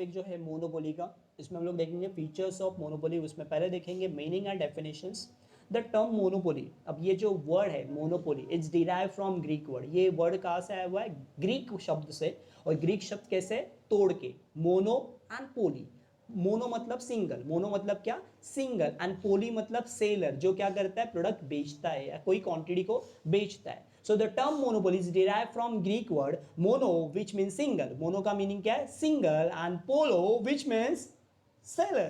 Topic जो है monopoly का, इसमें हम लोग देखेंगे फीचर्स ऑफ मोनोपोली, उसमें पहले देखेंगे meaning and definitions. The term monopoly, अब ये जो वर्ड है monopoly, it's derive from Greek word. ये वर्ड कहाँ से आया हुआ है? ग्रीक शब्द से। और ग्रीक शब्द कैसे? तोड़ के, मोनो एंड पोली। मोनो मतलब सिंगल, मोनो मतलब क्या? सिंगल, एंड पोली मतलब सेलर, जो क्या करता है? प्रोडक्ट बेचता है या कोई क्वांटिटी को बेचता है। So the term monopoly is derived from Greek word mono, which means single. Mono का मीनिंग क्या है? Single, and polo, which means seller.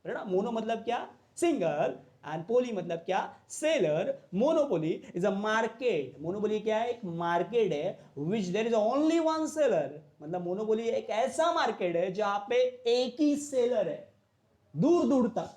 है ना? मोनो मतलब क्या? सिंगल, एंड पोली मतलब क्या? Seller. Monopoly is a market. Monopoly क्या है? एक मार्केट है which there is only one seller. मतलब मोनोपोली एक ऐसा मार्केट है जहां पे एक ही सेलर है, दूर दूर तक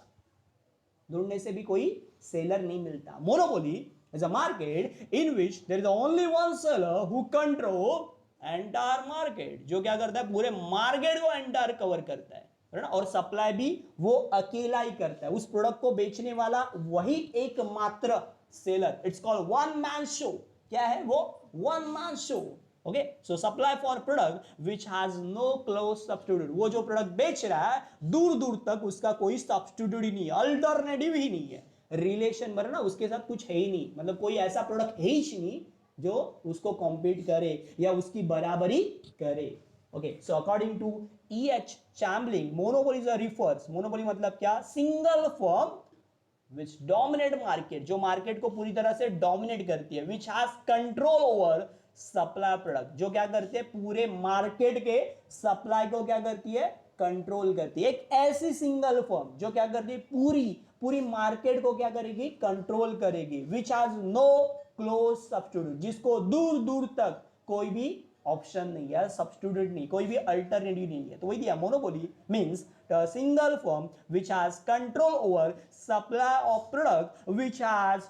ढूंढने से भी कोई सेलर नहीं मिलता। Monopoly is a market in which there is only one seller who control entire market, जो क्या करता है? पूरे मार्केट को एंटायर कवर करता है ना? और सप्लाई भी वो अकेला ही करता है। उस प्रोडक्ट को बेचने वाला वही एकमात्र seller. It's called one man show. क्या है वो? One man show. Okay, so supply for product which has no close substitute. वो जो प्रोडक्ट बेच रहा है दूर दूर तक उसका कोई सब्स्टिट्यूट ही नहीं है, अल्टरनेटिव ही नहीं है, रिलेशन पर ना उसके साथ कुछ है ही नहीं। मतलब कोई ऐसा प्रोडक्ट है ही नहीं जो उसको कॉम्पीट करे या उसकी बराबरी करे। Okay, so according to E.H. Chambling, monopoly is a refers, monopoly मतलब क्या? Single firm which dominate market, जो मार्केट को पूरी तरह से डोमिनेट करती है, which has control over supply product, जो क्या करती है? पूरे मार्केट के सप्लाई को क्या करती है? कंट्रोल करती है। एक ऐसी सिंगल फर्म जो क्या करती है? पूरी पूरी मार्केट को क्या करेगी? कंट्रोल करेगी। which has no close substitute, जिसको दूर दूर तक कोई भी ऑप्शन नहीं है, सब्स्टिट्यूट नहीं, कोई भी अल्टरनेटिव नहीं है। तो वही दिया, monopoly means a single firm which has control over supply of product which has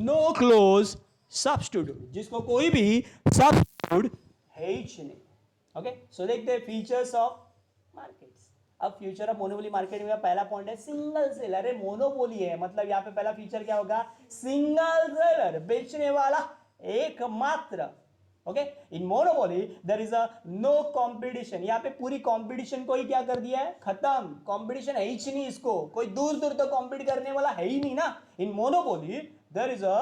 no close substitute, जिसको कोई भी सब्स्टिट्यूट है ही नहीं। ओके, सो देखते हैं फीचर्स ऑफ मार्केट्स। अब फ्यूचर ऑफ मोनोपोली मार्केट में पहला पॉइंट है सिंगल सेलर है। मोनोपोली है मतलब यहाँ पे पहला फीचर क्या होगा? सिंगल सेलर, बेचने वाला एकमात्र। Okay, in monopoly there is a no competition. यहाँ पे पूरी कंपटीशन को ही क्या कर दिया है? खत्म। कंपटीशन है ही नहीं, इसको कोई दूर दूर तक कॉम्पीट करने वाला है ही नहीं ना। In monopoly there is a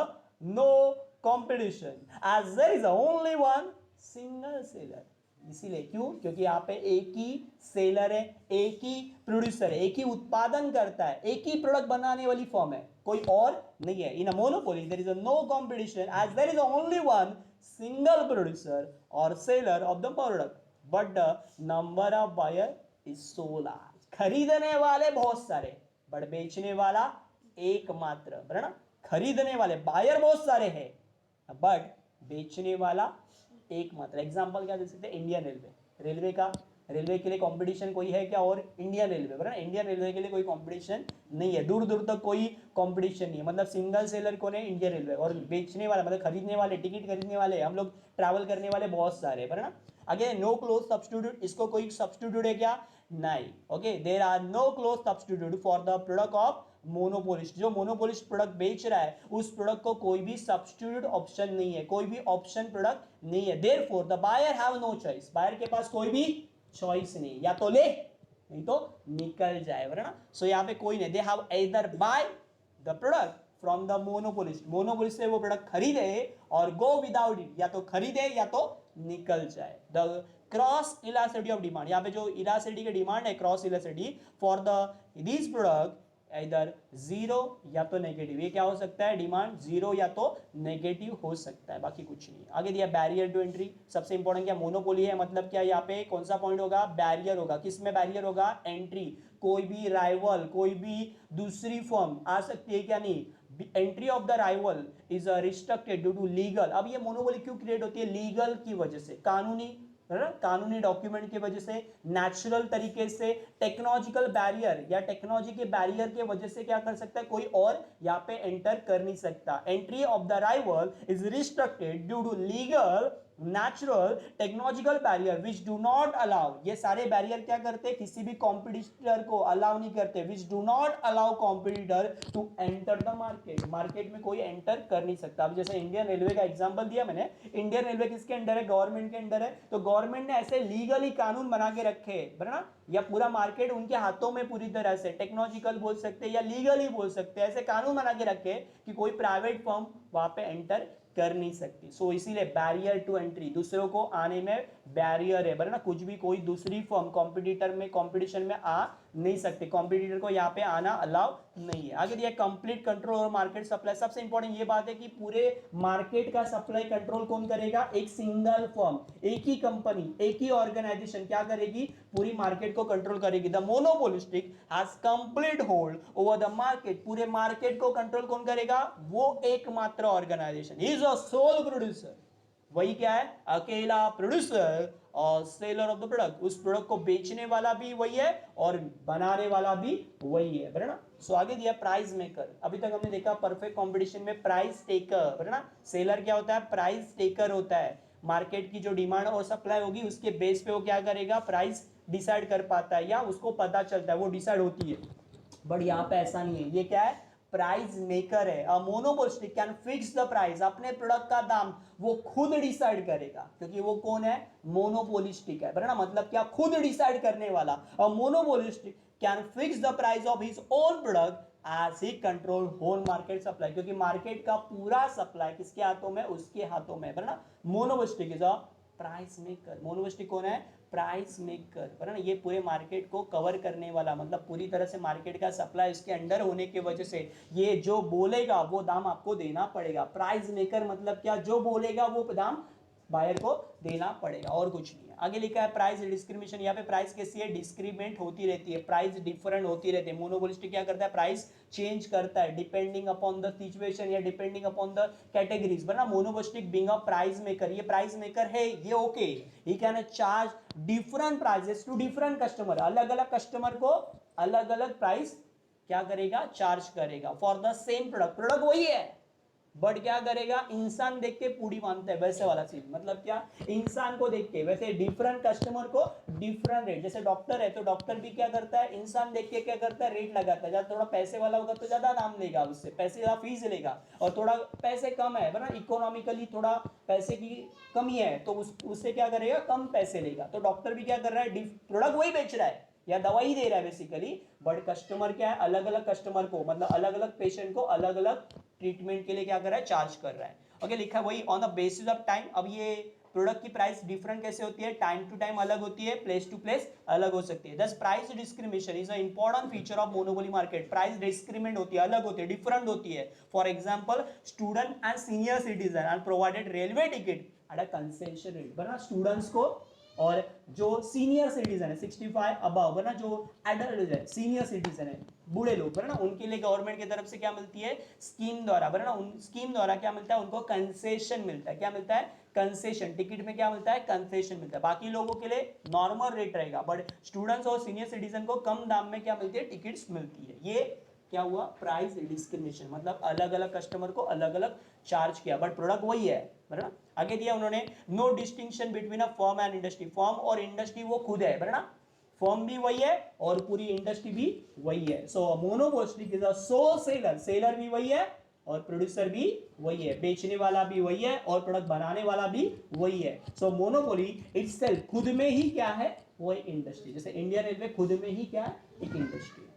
no competition as there is only one single seller. इसीलिए क्यों? क्योंकि यहाँ पे एक ही सेलर है, एक ही प्रोड्यूसर है, एक ही उत्पादन करता है, एक ही प्रोडक्ट बनाने वाली फर्म है, कोई और नहीं है। In a monopoly there is a no competition as there is only one single producer or seller of the product, but the number of buyer is so large. खरीदने वाले बहुत सारे बट बेचने वाला एकमात्र, है ना? खरीदने वाले बायर बहुत सारे हैं बट बेचने वाला एकमात्र। एग्जांपल क्या दे सकते हैं? Indian railway. रेलवे का, रेलवे के लिए कंपटीशन कोई है क्या? और इंडियन रेलवे, है ना? इंडियन रेलवे के लिए कोई कंपटीशन नहीं है, दूर दूर तक कोई कंपटीशन नहीं है। मतलब सिंगल सेलर कौन है? Indian railway. और बेचने वाला मतलब खरीदने वाले, टिकट खरीदने वाले, हम लोग ट्रैवल करने वाले बहुत सारे, है ना? अगेन नो क्लोज सब्स्टिट्यूट, इसको कोई सब्स्टिट्यूट है क्या? नहीं। Okay, there are no close substitute for the product of monopolist. जो मोनोपोलिस्ट प्रोडक्ट बेच रहा है उस प्रोडक्ट को कोई भी सब्स्टिट्यूट ऑप्शन नहीं है, कोई भी ऑप्शन प्रोडक्ट नहीं है। Therefore the buyer have no choice, buyer के पास कोई भी चॉइस नहीं, या तो ले नहीं तो निकल जाए, वरना। सो यहाँ पे कोई नहीं, they have either by the product from the monopolist, monopolist से वो प्रोडक्ट खरीदे और गो विदाउट इट, या तो खरीदे या तो निकल जाए। The cross elasticity of demand, यहाँ पे जो इलास्टिसिटी की डिमांड है, cross elasticity for the this product इधर जीरो या तो नेगेटिव। ये क्या हो सकता है? डिमांड जीरो या तो नेगेटिव हो सकता है, बाकी कुछ नहीं। आगे दिया बैरियर टू एंट्री, सबसे इंपॉर्टेंट क्या? मोनोपोली है मतलब क्या? यहाँ पे कौन सा पॉइंट होगा? बैरियर होगा। किस में बैरियर होगा? एंट्री। कोई भी राइवल, कोई भी दूसरी फर्म आ सकती है क्या? नहीं। Entry of the rival is restricted due to legal. अब ये मोनोपोली क्यों क्रिएट होती है? लीगल की वजह से, कानूनी, है ना? कानूनी डॉक्यूमेंट की वजह से, नेचुरल तरीके से, टेक्नोलॉजिकल बैरियर या टेक्नोलॉजी के बैरियर के वजह से क्या कर सकता है? कोई और यहाँ पे एंटर कर नहीं सकता। Entry of the rival is restricted due to legal natural technological barrier which do not allow, ये सारे बैरियर क्या करते हैं, किसी भी कॉम्पिटिटर को अलाउ नहीं करते, which do not allow competitor to enter the market, market में कोई एंटर कर नहीं सकता। अब जैसे इंडियन रेलवे का एग्जांपल दिया मैंने, इंडियन रेलवे किसके अंडर है, गवर्नमेंट के अंडर है, तो गवर्नमेंट ने ऐसे लीगली कानून बना के रखे है ना, या पूरा मार्केट उनके हाथों में पूरी तरह से, टेक्नोलॉजिकल बोल सकते हैं या लीगली बोल सकते हैं, ऐसे कानून बना के रखे कि कोई प्राइवेट फर्म वहां पे एंटर कर नहीं सकती। सो इसीलिए बैरियर टू एंट्री, दूसरों को आने में बैरियर है ना, कुछ भी कोई दूसरी फर्म कॉम्पिटिटर में कंपटीशन में आ नहीं सकते, कॉम्पिटिटर को यहाँ पे आना अलाउ नहीं है। आगे दिया कंप्लीट कंट्रोल और मार्केट सप्लाई, सबसे इंपॉर्टेंट ये बात है कि पूरे मार्केट का सप्लाई कंट्रोल कौन करेगा, एक सिंगल फर्म, एक ही कंपनी, एक ही ऑर्गेनाइजेशन क्या करेगी, पूरी मार्केट को कंट्रोल करेगी। The monopolistic has complete hold over the market, पूरे मार्केट को कंट्रोल कौन करेगा, वो एकमात्र organisation, is a sole producer, वही क्या है, अकेला प्रोड्यूसर और सेलर ऑफ द प्रोडक्ट, उस प्रोडक्ट को बेचने वाला भी वही है और बनाने वाला भी वही है ना। सो आगे दिया प्राइस मेकर, अभी तक हमने देखा परफेक्ट कंपटीशन में प्राइस टेकर ना, सेलर क्या होता है, प्राइस टेकर होता है, मार्केट की जो डिमांड और सप्लाई होगी उसके बेस पे वो क्या करेगा, प्राइस डिसाइड कर पाता है या उसको पता चलता है, वो डिसाइड होती है। बट यहाँ पे ऐसा नहीं है, ये क्या है, प्राइस मेकर है। A monopolistic can fix the price, अपने प्रोडक्ट का दाम वो खुद डिसाइड करेगा, क्योंकि वो कौन है, मोनोपोलिस्टिक है ना, मतलब क्या, खुद डिसाइड करने वाला। A monopolistic can fix the price of his own product as he control whole market supply, क्योंकि मार्केट का पूरा सप्लाई किसके हाथों में, उसके हाथों में है ना। Monopolistic is a price maker, monopolistic कौन है, प्राइस मेकर है ना, ये पूरे मार्केट को कवर करने वाला, मतलब पूरी तरह से मार्केट का सप्लाई इसके अंडर होने की वजह से ये जो बोलेगा वो दाम आपको देना पड़ेगा। प्राइस मेकर मतलब क्या, जो बोलेगा वो दाम बायर को देना पड़ेगा और कुछ नहीं है। आगे लिखा है प्राइस डिस्क्रिमिनेशन, यहाँ पे प्राइस कैसी है, डिस्क्रिमिनेट होती रहती है, प्राइस डिफरेंट होती रहती है। मोनोपोलिस्टिक क्या करता है, प्राइस चेंज करता है डिपेंडिंग अपॉन द सिचुएशन या डिपेंडिंग अपॉन द कैटेगरीज, वरना monopolistic being a price maker, ये प्राइस मेकर है, ये okay, he can charge different prices to different customer, अलग अलग कस्टमर को अलग अलग प्राइस क्या करेगा, चार्ज करेगा for the same product, product वही है बट क्या करेगा, इंसान देख के पूरी मानता है, वैसे वाला चीज, मतलब क्या, इंसान को देख के, वैसे डिफरेंट कस्टमर को डिफरेंट रेट, जैसे डॉक्टर है तो डॉक्टर भी क्या करता है, इंसान देख के क्या करता है, रेट लगाता है, थोड़ा पैसे वाला होगा तो ज्यादा दाम लेगा, उससे पैसे ज्यादा फीस लेगा, और थोड़ा पैसे कम है ना, इकोनॉमिकली थोड़ा पैसे की कमी है तो उससे क्या करेगा, कम पैसे लेगा। तो डॉक्टर भी क्या कर रहा है, प्रोडक्ट वही बेच रहा है या दवाई दे रहा है बेसिकली, बट कस्टमर क्या है, अलग अलग कस्टमर को, मतलब अलग अलग पेशेंट को अलग अलग ट्रीटमेंट के लिए क्या कर रहा है, चार्ज कर रहा है। ओके, लिखा है वही on the basis of time. अब ये प्रोडक्ट की प्राइस डिफरेंट कैसे होती है, टाइम टू टाइम अलग होती है, प्लेस टू प्लेस अलग हो सकती है। Thus price discrimination is a important feature of monopoly market, price discriminate होती है, अलग होती है, डिफरेंट होती है। For example student and senior citizen are provided railway ticket at a concession rate, वरना स्टूडेंट्स को और जो सीनियर सिटीजन है 65 अबव है ना, जो एडल्ट है, सीनियर सिटीजन है, बूढ़े लोग है ना, उनके लिए गवर्नमेंट की तरफ से क्या मिलती है, स्कीम द्वारा है ना, उन स्कीम द्वारा क्या मिलता है, उनको कंसेशन मिलता है। क्या मिलता है, कंसेशन, टिकट में क्या मिलता है, कंसेशन मिलता है। बाकी लोगों के लिए नॉर्मल रेट रहेगा, बट स्टूडेंट्स और सीनियर सिटीजन को कम दाम में क्या मिलती है, टिकट्स मिलती है। ये क्या हुआ, प्राइस डिस्क्रिमिनेशन, मतलब अलग अलग कस्टमर को अलग अलग चार्ज किया, बट प्रोडक्ट वही है ना। आगे दिया उन्होंने no distinction between a firm and industry, firm और इंडस्ट्री वो खुद है ना, फर्म भी वही है और पूरी इंडस्ट्री भी वही है। So monopolistic is a sole seller, seller भी वही है और प्रोड्यूसर भी वही है, बेचने वाला भी वही है और प्रोडक्ट बनाने वाला भी वही है। सो मोनोपोली इटसेल्फ खुद में ही क्या है, वो एक इंडस्ट्री, जैसे इंडियन रेलवे खुद में ही क्या है, एक इंडस्ट्री।